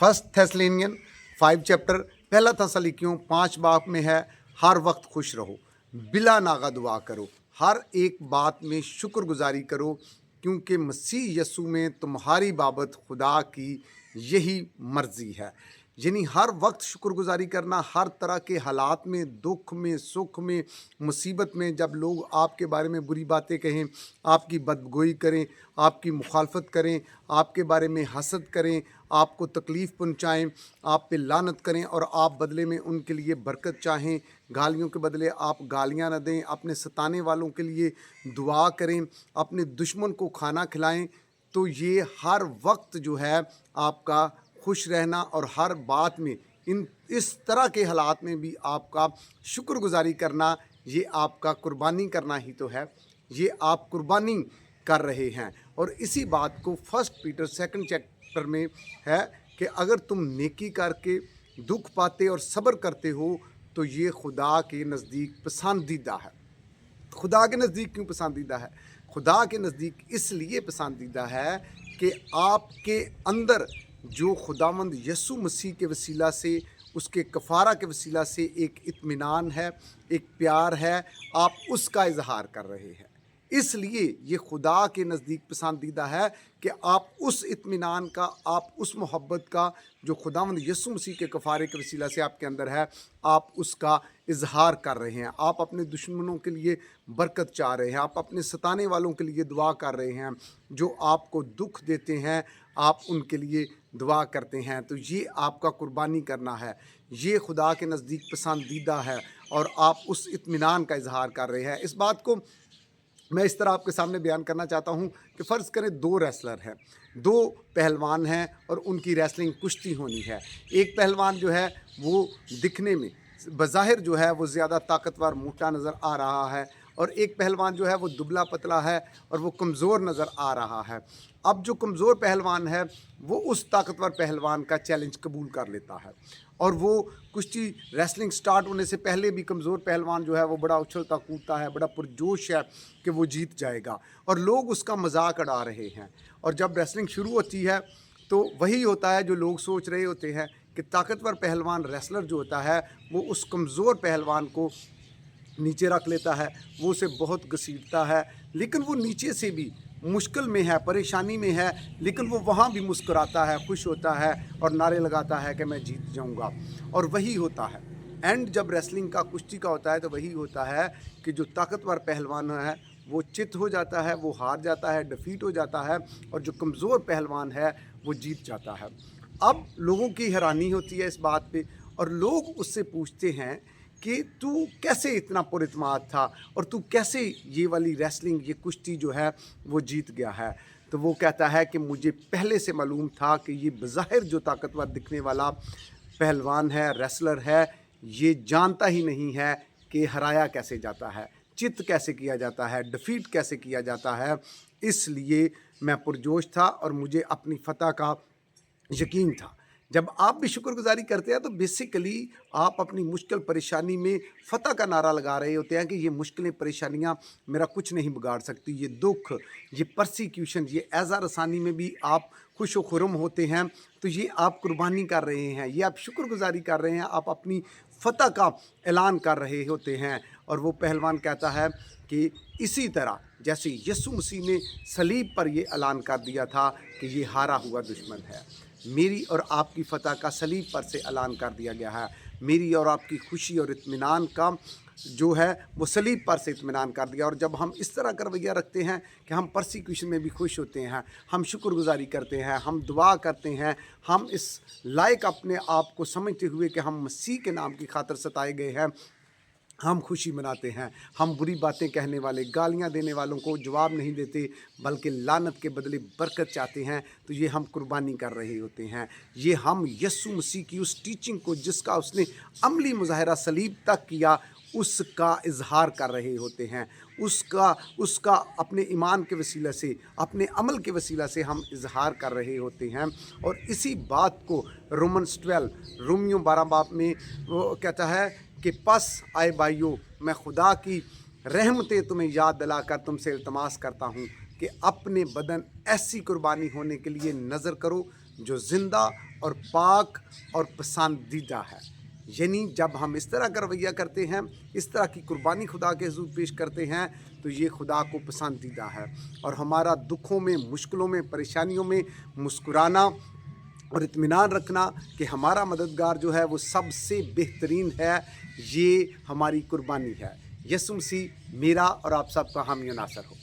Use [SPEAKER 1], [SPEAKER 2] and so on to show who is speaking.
[SPEAKER 1] First Thessalonian 5 chapter पहला थस्सलुनीकियों 5 बाब में है, हर वक्त खुश रहो, बिला नागा दुआ करो, हर एक बात में शुक्रगुजारी करो, क्योंकि मसीह यस्सु में तुम्हारी बाबत खुदा की यही मर्ज़ी है। यानी हर वक्त शुक्रगुजारी करना, हर तरह के हालात में, दुख में, सुख में, मुसीबत में, जब लोग आपके बारे में बुरी बातें कहें, आपकी बदगोई करें, आपकी मुखालफत करें, आपके बारे में हसद करें, आपको तकलीफ़ पहुंचाएं, आप पे लानत करें और आप बदले में उनके लिए बरकत चाहें, गालियों के बदले आप गालियां न दें, अपने सताने वालों के लिए दुआ करें, अपने दुश्मन को खाना खिलाएं, तो ये हर वक्त जो है आपका खुश रहना और हर बात में इस तरह के हालात में भी आपका शुक्रगुजारी करना, ये आपका कुर्बानी करना ही तो है, ये आप कुर्बानी कर रहे हैं। और इसी बात को फर्स्ट पीटर 2 चैप्टर में है कि अगर तुम नेकी करके दुख पाते और सब्र करते हो तो ये खुदा के नज़दीक पसंदीदा है। खुदा के नज़दीक क्यों पसंदीदा है? खुदा के नज़दीक इसलिए पसंदीदा है कि आपके अंदर जो खुदावंद यस्सु मसीह के वसीला से, उसके कफ़ारा के वसीला से एक इत्मीनान है, एक प्यार है, आप उसका इजहार कर रहे हैं। इसलिए ये खुदा के नज़दीक पसंदीदा है कि आप उस इत्मीनान का, आप उस मोहब्बत का जो खुदावंद यस्सु मसीह के कफ़ारे के वसीला से आपके अंदर है, आप उसका इजहार कर रहे हैं। आप अपने दुश्मनों के लिए बरकत चाह रहे हैं, आप अपने सताने वालों के लिए दुआ कर रहे हैं, जो आपको दुख देते हैं आप उनके लिए दुआ करते हैं। तो ये आपका कुर्बानी करना है, ये खुदा के नज़दीक पसंदीदा है और आप उस इत्मीनान का इजहार कर रहे हैं। इस बात को मैं इस तरह आपके सामने बयान करना चाहता हूँ कि फ़र्ज़ करें 2 रेसलर हैं, 2 पहलवान हैं और उनकी रेसलिंग कुश्ती होनी है। एक पहलवान जो है वो दिखने में बज़ाहिर जो है वो ज़्यादा ताकतवर मोटा नज़र आ रहा है और एक पहलवान जो है वो दुबला पतला है और वो कमज़ोर नज़र आ रहा है। अब जो कमज़ोर पहलवान है वो उस ताकतवर पहलवान का चैलेंज कबूल कर लेता है और वो कुश्ती रेसलिंग स्टार्ट होने से पहले भी कमज़ोर पहलवान जो है वो बड़ा उछलता कूदता है, बड़ा पुरजोश है कि वो जीत जाएगा और लोग उसका मजाक उड़ा रहे हैं। और जब रेसलिंग शुरू होती है तो वही होता है जो लोग सोच रहे होते हैं कि ताकतवर पहलवान रेसलर जो होता है वो उस कमज़ोर पहलवान को नीचे रख लेता है, वो उसे बहुत घसीटता है, लेकिन वो नीचे से भी मुश्किल में है, परेशानी में है, लेकिन वो वहाँ भी मुस्कुराता है, खुश होता है और नारे लगाता है कि मैं जीत जाऊँगा। और वही होता है एंड जब रेसलिंग का, कुश्ती का होता है तो वही होता है कि जो ताकतवर पहलवान है वो चित हो जाता है, वो हार जाता है, डिफीट हो जाता है और जो कमज़ोर पहलवान है वो जीत जाता है। अब लोगों की हैरानी होती है इस बात पे और लोग उससे पूछते हैं कि तू कैसे इतना पुरइत्माद था और तू कैसे ये वाली रेसलिंग, ये कुश्ती जो है वो जीत गया है? तो वो कहता है कि मुझे पहले से मालूम था कि ये बज़ाहिर जो ताकतवर दिखने वाला पहलवान है, रेसलर है, ये जानता ही नहीं है कि हराया कैसे जाता है, चित कैसे किया जाता है, डिफीट कैसे किया जाता है। इसलिए मैं पुरजोश था और मुझे अपनी फ़तह का यकीन था। जब आप भी शुक्रगुजारी करते हैं तो बेसिकली आप अपनी मुश्किल परेशानी में फ़तह का नारा लगा रहे होते हैं कि ये मुश्किलें, परेशानियां मेरा कुछ नहीं बिगाड़ सकती, ये दुख, ये परसिक्यूशन, ये एज़ा रसानी में भी आप खुश व खुरम होते हैं। तो ये आप कुर्बानी कर रहे हैं, ये आप शुक्रगुजारी कर रहे हैं, आप अपनी फ़तह का ऐलान कर रहे होते हैं। और वो पहलवान कहता है कि इसी तरह जैसे यस्सु मसीह ने सलीब पर ये ऐलान कर दिया था कि ये हारा हुआ दुश्मन है, मेरी और आपकी फ़तह का सलीब पर से ऐलान कर दिया गया है। मेरी और आपकी खुशी और इत्मीनान का जो है वो सलीब पर से इत्मीनान कर दिया। और जब हम इस तरह का रवैया रखते हैं कि हम परसिक्यूशन में भी खुश होते हैं, हम शुक्रगुजारी करते हैं, हम दुआ करते हैं, हम इस लायक अपने आप को समझते हुए कि हम मसीह के नाम की खातिर सताए गए हैं, हम खुशी मनाते हैं, हम बुरी बातें कहने वाले, गालियां देने वालों को जवाब नहीं देते बल्कि लानत के बदले बरकत चाहते हैं, तो ये हम कुर्बानी कर रहे होते हैं। ये हम यस्सु मसीह की उस टीचिंग को जिसका उसने अमली मुजाहरा सलीब तक किया उसका इजहार कर रहे होते हैं, उसका अपने ईमान के वसीला से, अपने अमल के वसीला से हम इजहार कर रहे होते हैं। और इसी बात को रोमन्स 12 रोमियो 12 बाब में वो कहता है कि पस आए भाइयों, मैं खुदा की रहमतें तुम्हें याद दिलाकर तुमसे इल्तमास करता हूँ कि अपने बदन ऐसी कुर्बानी होने के लिए नज़र करो जो ज़िंदा اور پاک اور پسندیدہ ہے. یعنی جب ہم اس طرح کا رویہ کرتے ہیں, اس طرح کی قربانی خدا کے حضور پیش کرتے ہیں تو یہ خدا کو پسندیدہ ہے. اور ہمارا دکھوں میں, مشکلوں میں, پریشانیوں میں مسکرانا اور اطمینان رکھنا کہ ہمارا مددگار جو ہے وہ سب سے بہترین ہے, یہ ہماری قربانی ہے. یسوع مسیح میرا اور آپ سب کا حامی و ناصر ہو.